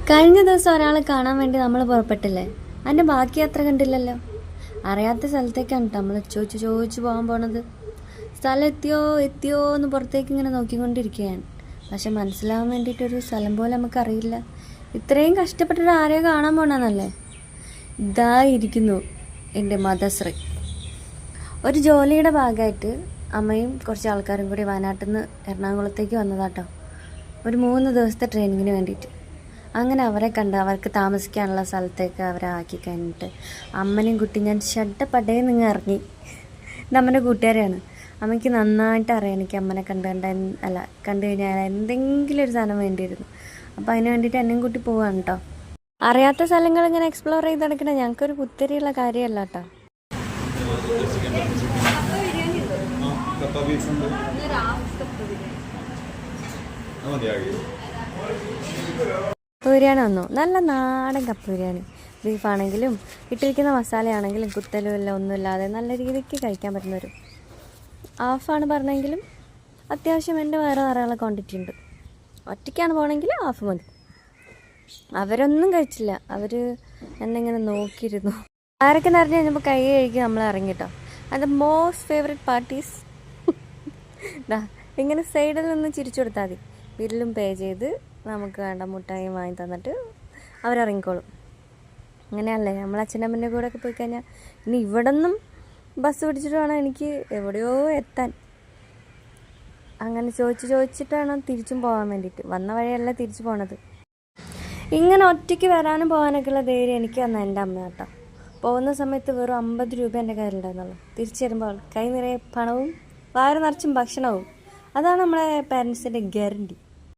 കഴിഞ്ഞ ദിവസം ഒരാളെ കാണാൻ വേണ്ടി നമ്മൾ പുറപ്പെട്ടില്ലേ, അതിൻ്റെ ബാക്കി യാത്ര കണ്ടില്ലല്ലോ. അറിയാത്ത സ്ഥലത്തേക്കാണ് നമ്മൾ ചോദിച്ചു പോകാൻ പോണത്. സ്ഥലം എത്തിയോ എന്ന് പുറത്തേക്ക് ഇങ്ങനെ നോക്കിക്കൊണ്ടിരിക്കുകയാണ്. പക്ഷെ മനസ്സിലാവാൻ വേണ്ടിയിട്ടൊരു സ്ഥലം പോലെ നമുക്കറിയില്ല. ഇത്രയും കഷ്ടപ്പെട്ടിട്ട് ആരെയോ കാണാൻ പോകണമെന്നല്ലേ. ഇതാ ഇരിക്കുന്നു എൻ്റെ മദശ്രീ. ഒരു ജോലിയുടെ ഭാഗമായിട്ട് അമ്മയും കുറച്ച് ആൾക്കാരും കൂടി വയനാട്ടിൽ നിന്ന് എറണാകുളത്തേക്ക് വന്നതാട്ടോ, ഒരു 3 ദിവസത്തെ ട്രെയിനിങ്ങിന് വേണ്ടിയിട്ട്. അങ്ങനെ അവരെ കണ്ട് അവർക്ക് താമസിക്കാനുള്ള സ്ഥലത്തേക്ക് അവരെ ആക്കി കഴിഞ്ഞിട്ട് അമ്മനെയും കുട്ടി ഞാൻ ഷഡ്ഡപ്പടയിൽ നിങ്ങൾ ഇറങ്ങി. ഇത് അമ്മൻ്റെ കൂട്ടുകാരെയാണ്. അമ്മയ്ക്ക് നന്നായിട്ട് അറിയാം എനിക്ക് അമ്മനെ കണ്ടു കഴിഞ്ഞാൽ എന്തെങ്കിലും ഒരു സാധനം വേണ്ടിയിരുന്നു. അപ്പോൾ അതിന് വേണ്ടിയിട്ട് എന്നെയും കൂട്ടി പോവാണ് കേട്ടോ. അറിയാത്ത സ്ഥലങ്ങൾ ഇങ്ങനെ എക്സ്പ്ലോർ ചെയ്ത് നടക്കണേ ഞങ്ങൾക്കൊരു പുത്തിരിയുള്ള കാര്യമല്ല കേട്ടോ. കപ്പ ബിരിയാണി വന്നു, നല്ല നാടൻ കപ്പ ബിരിയാണി. ബീഫാണെങ്കിലും ഇട്ടിരിക്കുന്ന മസാലയാണെങ്കിലും കുത്തലും എല്ലാം ഒന്നുമില്ലാതെ നല്ല രീതിക്ക് കഴിക്കാൻ പറ്റുന്നൊരു ഹാഫാണ് പറഞ്ഞെങ്കിലും അത്യാവശ്യം എൻ്റെ വേറെ ധാരാളം ക്വാണ്ടിറ്റി ഉണ്ട്. ഒറ്റയ്ക്കാണ് പോകണമെങ്കിൽ ഹാഫ് മതി. അവരൊന്നും കഴിച്ചില്ല, അവർ എന്നെങ്ങനെ നോക്കിയിരുന്നു. ആരൊക്കെ നിറഞ്ഞു കഴിഞ്ഞപ്പോൾ കൈ കഴുകി നമ്മൾ ഇറങ്ങിട്ടോ. അതിൻ്റെ മോസ്റ്റ് ഫേവറേറ്റ് പാർട്ടീസ് ഇങ്ങനെ സൈഡിൽ നിന്ന് ചിരിച്ചു കൊടുത്താൽ മതി. ബില്ലും പേ ചെയ്ത് നമുക്ക് വേണ്ട മുട്ടായി വാങ്ങി തന്നിട്ട് അവരിറങ്ങിക്കോളും. അങ്ങനെയല്ലേ നമ്മൾ അച്ഛനമ്മൻ്റെ കൂടെ ഒക്കെ പോയി കഴിഞ്ഞാൽ. ഇനി ഇവിടെ നിന്നും ബസ് പിടിച്ചിട്ട് വേണം എനിക്ക് എവിടെയോ എത്താൻ. അങ്ങനെ ചോദിച്ചിട്ട് വേണം തിരിച്ചും പോകാൻ വേണ്ടിയിട്ട്. വന്ന വഴിയല്ല തിരിച്ചു പോണത്. ഇങ്ങനെ ഒറ്റയ്ക്ക് വരാനും പോകാനൊക്കെയുള്ള ധൈര്യം എനിക്ക് വന്ന എൻ്റെ അമ്മ കേട്ടോ. പോകുന്ന സമയത്ത് വെറും 50 രൂപ എൻ്റെ കയ്യിലുണ്ടായിരുന്നുള്ളൂ. തിരിച്ചു വരുമ്പോൾ കൈ നിറയെ പണവും വയറ് നിറച്ചും ഭക്ഷണവും. അതാണ് നമ്മളെ പാരൻസിൻ്റെ ഗ്യാരണ്ടി.